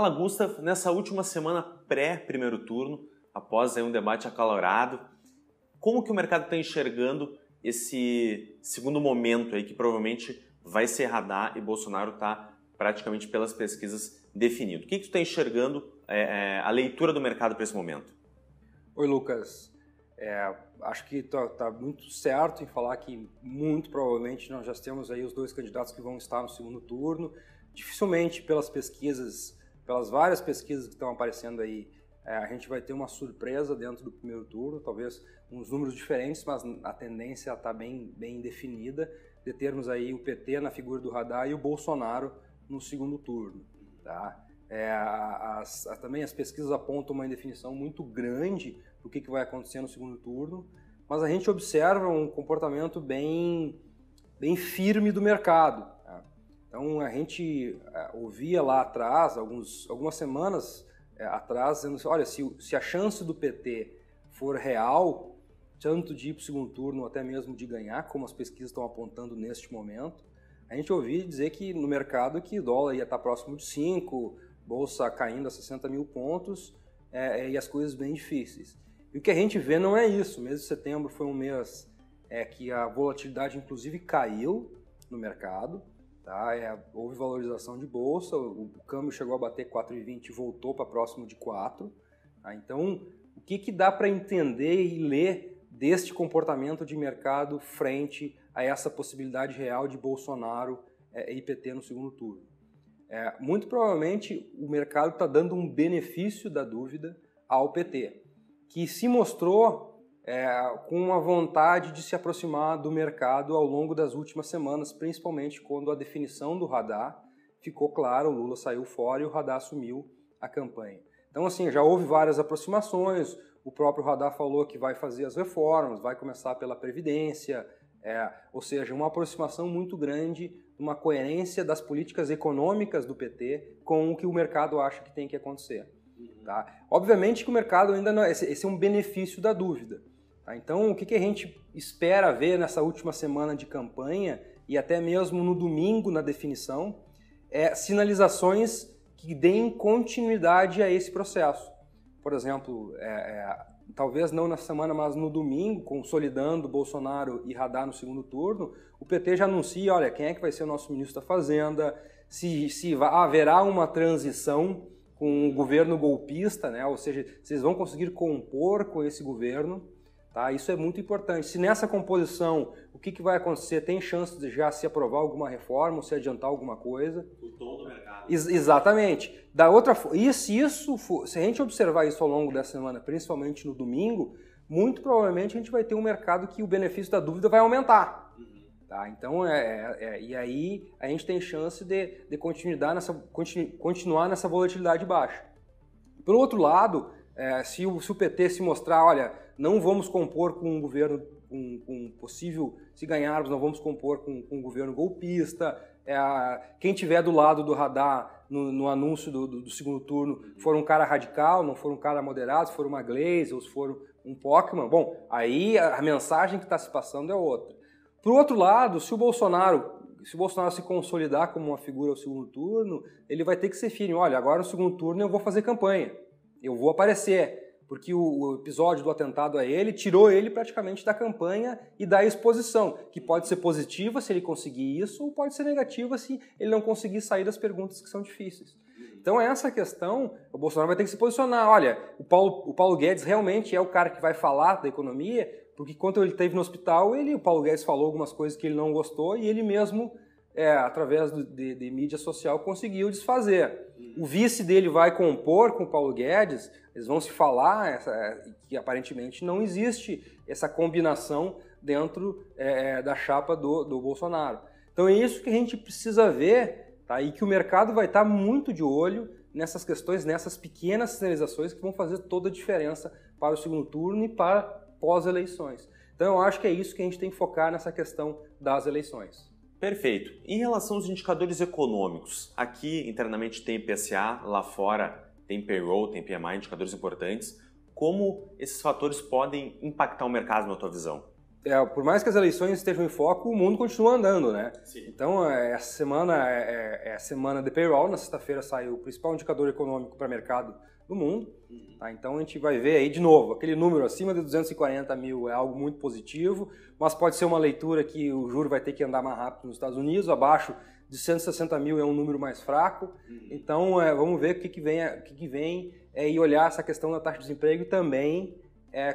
Fala, Gustavo, nessa última semana pré-primeiro turno, após aí um debate acalorado, como que o mercado está enxergando esse segundo momento aí que provavelmente vai ser Haddad e Bolsonaro está praticamente pelas pesquisas definido? O que tu está enxergando a leitura do mercado para esse momento? Oi, Lucas. Acho que está muito certo em falar que muito provavelmente nós já temos aí os dois candidatos que vão estar no segundo turno. Dificilmente pelas pesquisas, pelas várias pesquisas que estão aparecendo aí, a gente vai ter uma surpresa dentro do primeiro turno, talvez uns números diferentes, mas a tendência está bem definida de termos aí o PT na figura do Haddad e o Bolsonaro no segundo turno. Tá? Também as pesquisas apontam uma indefinição muito grande do que vai acontecer no segundo turno, mas a gente observa um comportamento bem firme do mercado. Tá? Então a gente ouvia lá atrás, algumas semanas atrás, dizendo assim, olha, se a chance do PT for real, tanto de ir para o segundo turno ou até mesmo de ganhar, como as pesquisas estão apontando neste momento, a gente ouvia dizer que no mercado que o dólar ia estar próximo de 5, bolsa caindo a 60 mil pontos e as coisas bem difíceis. E o que a gente vê não é isso. O mês de setembro foi um mês que a volatilidade inclusive caiu no mercado. Tá? Houve valorização de bolsa, o câmbio chegou a bater 4,20 e voltou para próximo de 4. Tá? Então, o que dá para entender e ler deste comportamento de mercado frente a essa possibilidade real de Bolsonaro e PT no segundo turno? Muito provavelmente o mercado está dando um benefício da dúvida ao PT, que se mostrou com uma vontade de se aproximar do mercado ao longo das últimas semanas, principalmente quando a definição do Haddad ficou clara, o Lula saiu fora e o Haddad assumiu a campanha. Então, assim, já houve várias aproximações, o próprio Haddad falou que vai fazer as reformas, vai começar pela Previdência, ou seja, uma aproximação muito grande, uma coerência das políticas econômicas do PT com o que o mercado acha que tem que acontecer. Tá? Obviamente que o mercado ainda não... Esse é um benefício da dúvida. Tá? Então, o que a gente espera ver nessa última semana de campanha e até mesmo no domingo na definição sinalizações que deem continuidade a esse processo. Por exemplo, talvez não nessa semana, mas no domingo, consolidando Bolsonaro e Haddad no segundo turno, o PT já anuncia, olha, quem é que vai ser o nosso ministro da Fazenda, se haverá uma transição com um governo golpista, né? Ou seja, vocês vão conseguir compor com esse governo. Tá? Isso é muito importante. Se nessa composição, o que vai acontecer? Tem chance de já se aprovar alguma reforma ou se adiantar alguma coisa? O tom do mercado. Exatamente. Se a gente observar isso ao longo dessa semana, principalmente no domingo, muito provavelmente a gente vai ter um mercado que o benefício da dúvida vai aumentar. Tá? Então, e aí a gente tem chance de continuar nessa volatilidade baixa. Pelo outro lado, se o PT se mostrar, olha, não vamos compor com um governo possível, se ganharmos, não vamos compor com um governo golpista, quem tiver do lado do Haddad no anúncio do segundo turno for um cara radical, não for um cara moderado, se for uma Glaze ou se for um Pokémon, bom, aí a mensagem que está se passando é outra. Por outro lado, se o Bolsonaro se consolidar como uma figura ao segundo turno, ele vai ter que ser firme. Olha, agora no segundo turno eu vou fazer campanha, eu vou aparecer, porque o episódio do atentado a ele tirou ele praticamente da campanha e da exposição, que pode ser positiva se ele conseguir isso, ou pode ser negativa se ele não conseguir sair das perguntas que são difíceis. Então essa questão, o Bolsonaro vai ter que se posicionar. Olha, o Paulo Guedes realmente é o cara que vai falar da economia, porque quando ele esteve no hospital, o Paulo Guedes falou algumas coisas que ele não gostou e ele mesmo, através de mídia social, conseguiu desfazer. O vice dele vai compor com o Paulo Guedes, eles vão se falar que aparentemente não existe essa combinação dentro da chapa do Bolsonaro. Então é isso que a gente precisa ver, tá? E que o mercado vai estar muito de olho nessas questões, nessas pequenas sinalizações que vão fazer toda a diferença para o segundo turno e para pós-eleições. Então eu acho que é isso que a gente tem que focar nessa questão das eleições. Perfeito. Em relação aos indicadores econômicos, aqui internamente tem IPCA, lá fora tem payroll, tem PMI, indicadores importantes. Como esses fatores podem impactar o mercado na tua visão? por mais que as eleições estejam em foco, o mundo continua andando, né? Sim. Então, essa semana é a semana de payroll. Na sexta-feira sai o principal indicador econômico para o mercado do mundo. Tá? Então, a gente vai ver aí de novo, aquele número acima de 240 mil é algo muito positivo, mas pode ser uma leitura que o juro vai ter que andar mais rápido nos Estados Unidos, abaixo de 160 mil é um número mais fraco. Então, vamos ver o que vem e olhar essa questão da taxa de desemprego e também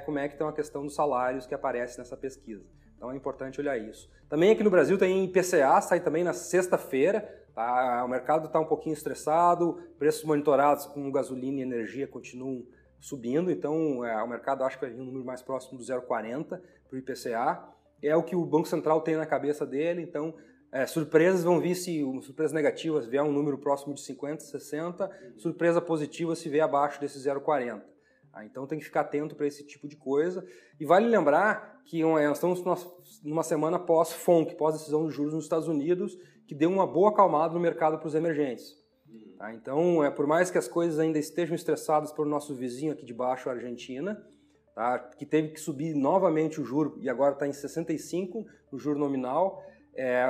como é que estão a questão dos salários que aparece nessa pesquisa. Então é importante olhar isso. Também aqui no Brasil tem IPCA, sai também na sexta-feira. Tá? O mercado está um pouquinho estressado, preços monitorados com gasolina e energia continuam subindo, então o mercado acha que vai vir um número mais próximo do 0,40 para o IPCA. É o que o Banco Central tem na cabeça dele, então surpresas vão vir se surpresas negativas vier um número próximo de 50, 60, surpresa positiva se vier abaixo desse 0,40. Então tem que ficar atento para esse tipo de coisa. E vale lembrar que nós estamos numa semana pós-FONC, pós-decisão de juros nos Estados Unidos, que deu uma boa acalmada no mercado para os emergentes. Tá? Então, por mais que as coisas ainda estejam estressadas pelo nosso vizinho aqui de baixo, a Argentina, tá? Que teve que subir novamente o juro e agora está em 65 no juro nominal,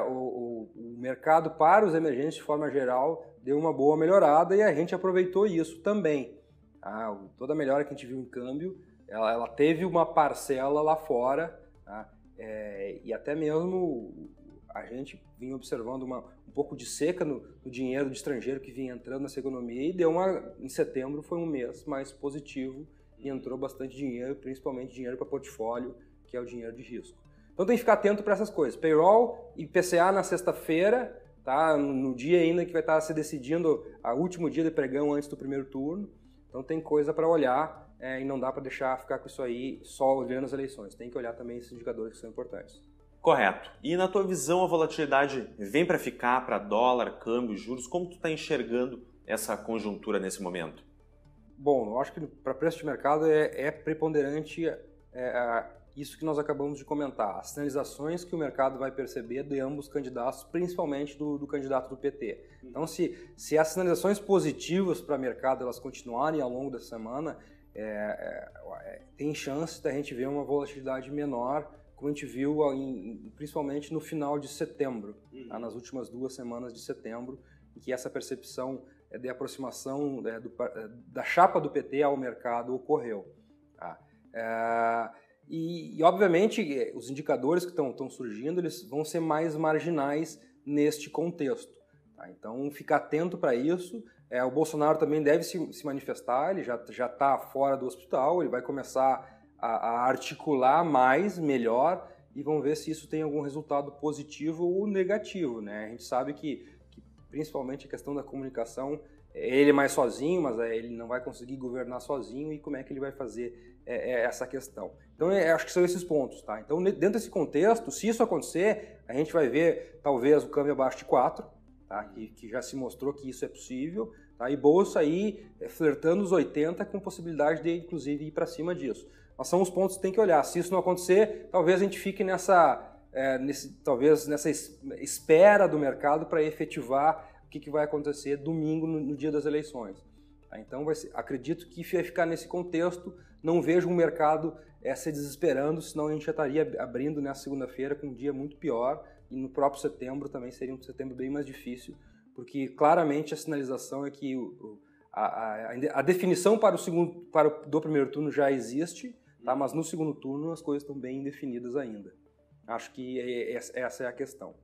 o mercado para os emergentes, de forma geral, deu uma boa melhorada e a gente aproveitou isso também. Toda a melhora que a gente viu em câmbio, ela teve uma parcela lá fora, tá? E até mesmo a gente vinha observando um pouco de seca no dinheiro de estrangeiro que vinha entrando nessa economia e em setembro foi um mês mais positivo e entrou bastante dinheiro, principalmente dinheiro para portfólio, que é o dinheiro de risco. Então tem que ficar atento para essas coisas. Payroll e IPCA na sexta-feira, tá? No dia ainda que vai estar se decidindo o último dia de pregão antes do primeiro turno. Então tem coisa para olhar e não dá para ficar com isso aí só olhando as eleições. Tem que olhar também esses indicadores que são importantes. Correto. E na tua visão a volatilidade vem para ficar para dólar, câmbio, juros? Como tu está enxergando essa conjuntura nesse momento? Bom, eu acho que para preço de mercado é preponderante isso que nós acabamos de comentar. As sinalizações que o mercado vai perceber de ambos os candidatos, principalmente do candidato do PT. Então, se as sinalizações positivas para o mercado elas continuarem ao longo da semana, tem chance da gente ver uma volatilidade menor, como a gente viu principalmente no final de setembro, tá? Nas últimas 2 semanas de setembro, em que essa percepção de aproximação da chapa do PT ao mercado ocorreu. Tá? E, obviamente, os indicadores que estão surgindo, eles vão ser mais marginais neste contexto. Tá? Então, ficar atento para isso. O Bolsonaro também deve se manifestar, ele já está fora do hospital, ele vai começar a articular melhor, e vamos ver se isso tem algum resultado positivo ou negativo. Né? A gente sabe que principalmente a questão da comunicação, ele é mais sozinho, mas ele não vai conseguir governar sozinho, e como é que ele vai fazer essa questão. Então, acho que são esses pontos. Tá? Então, dentro desse contexto, se isso acontecer, a gente vai ver, talvez, o câmbio abaixo de 4, tá? que já se mostrou que isso é possível, tá? E bolsa aí flertando os 80 com possibilidade de, inclusive, ir para cima disso. Mas são os pontos que tem que olhar. Se isso não acontecer, talvez a gente fique nessa espera do mercado para efetivar o que vai acontecer domingo, no dia das eleições. Tá? Então, acredito que vai ficar nesse contexto. Não vejo um mercado se desesperando, senão a gente já estaria abrindo nessa segunda-feira com um dia muito pior, e no próprio setembro também seria um setembro bem mais difícil, porque claramente a sinalização é que a definição do primeiro turno já existe, tá? Mas no segundo turno as coisas estão bem indefinidas ainda. Acho que essa é a questão.